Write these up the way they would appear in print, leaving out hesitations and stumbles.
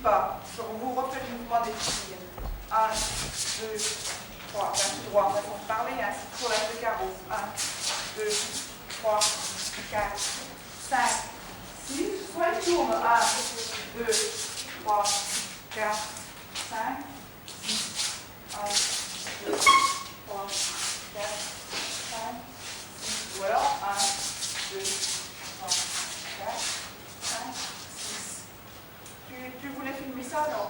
Pas. Vous refaites le mouvement des filles. 1, 2, 3. Bien tout droit, façon de parler, ainsi pour la de carreau. 1, 2, 3, 4, 5, 6. Soit il tourne. 1, 2, 3, 4, 5, 6. 1, 2, 3, 4, 5, 6. Ou alors 1, 2, 3, 4, 5, 6. Tu voulais filmer ça, non?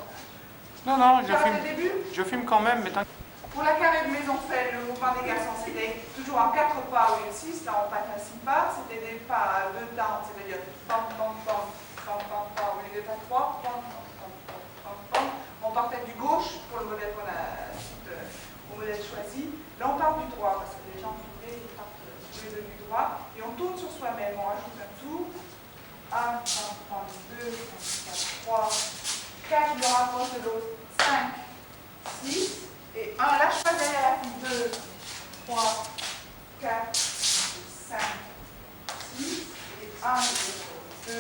Non, non, je filme quand même, mais t'inquiète. Pour la carré de maison fait, le mouvement des garçons, c'était toujours en 4 pas au lieu de 6. Là, on passe à 6 pas. C'était des pas à 2 temps, c'est-à-dire pam, pam, pam, pam, pam, pam, au lieu de pas 3. Pam, pam, pam, pam, pam, pam. On partait du gauche pour le modèle qu'on a, au modèle choisi. Là, on part du droit parce que les gens filmés, ils partent tous les deux du droit. Et on tourne sur soi-même. On rajoute un tour. 1, 2, 3, 4, je me rapproche de l'autre. 5, 6. Et 1, lâche pas derrière la fille. 2, 3, 4, 5, 6. Et 1, 2,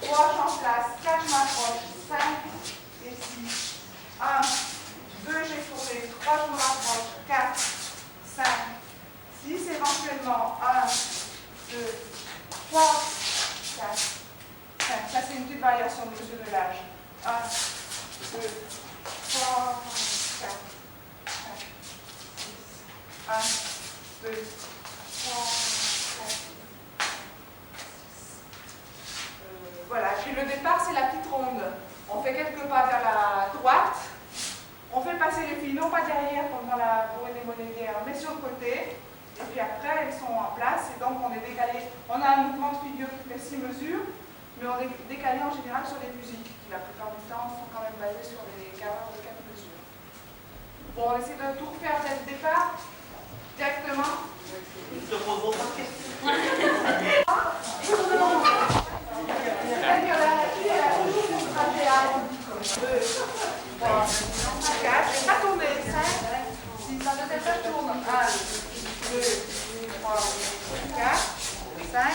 3, change place. 4, je m'approche. 5 et 6. 1, 2, j'ai tourné. 3, je me rapproche. 4, 5, 6. Éventuellement, 1, 2, 3, 4, 5. Ça, c'est une petite variation de mesure de l'âge. 1, 2, 3, 4, 5, 6. 1, 2, 3, 4, 5, 6. Voilà. Puis le départ, c'est la petite ronde. On fait quelques pas vers la droite. On fait passer les filles, non pas derrière comme dans la bourrée monétaire, mais sur le côté. Et puis après, elles sont en place. Et donc, on est décalé. On a un mouvement de figure qui fait 6 mesures. Mais on est décalé en général sur les musiques, qui la plupart du temps sont quand même basées sur des caveurs de 4 mesures. Bon, on essaie de tout refaire dès le départ, directement. Je te pose autre question. Deux, 3, 4, je vais pas tourner, 5, 6, dans le deuxième je tourne. 1, 2, 3, 4, 5,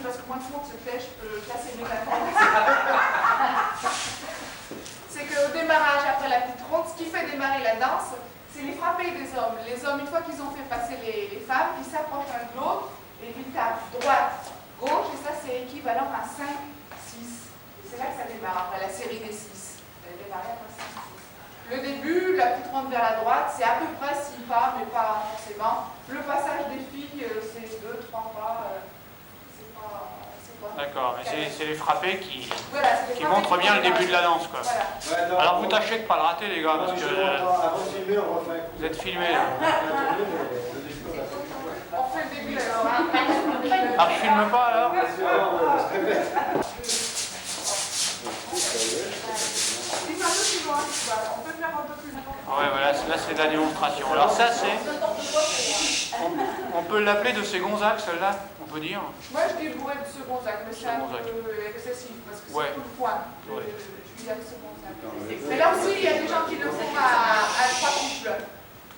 parce que moi, de fond, ce fait, je peux casser mes attentes. C'est qu'au démarrage, après la petite ronde, ce qui fait démarrer la danse, c'est les frappés des hommes. Les hommes, une fois qu'ils ont fait passer les femmes, ils s'approchent l'un de l'autre et ils tapent droite, gauche, et ça, c'est équivalent à 5, 6. Et c'est là que ça démarre, après la série des 6. Elle démarre après 5, 6. Le début, la petite ronde vers la droite, c'est à peu près 6 pas, mais pas forcément. Le passage des filles, c'est 2, 3 pas. D'accord, mais c'est les frappés qui frappés montrent bien le début de la danse, quoi. Voilà. Ouais, non, Alors vous tâchez de ne pas le rater, les gars, parce que avant de filmer, on refait un coup. vous êtes filmés, là. On fait le début alors. Hein. Alors je filme pas, alors C'est un peu plus loin, on peut faire un peu plus loin. ouais, voilà, là c'est de la démonstration. Alors ça, c'est... On peut l'appeler de Gonzague, celle-là, on peut dire. Moi je dis bourré de Gonzague, mais c'est un peu excessif, parce que c'est tout le point. Juliette Gonzague. Mais là aussi, il y a des gens qui le font à 3 couples.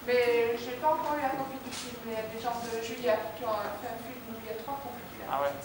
Mais je n'ai pas encore eu la copie du film, mais il y a des gens de Juliette qui ont fait un film où il y a 3 couples. Ah ouais.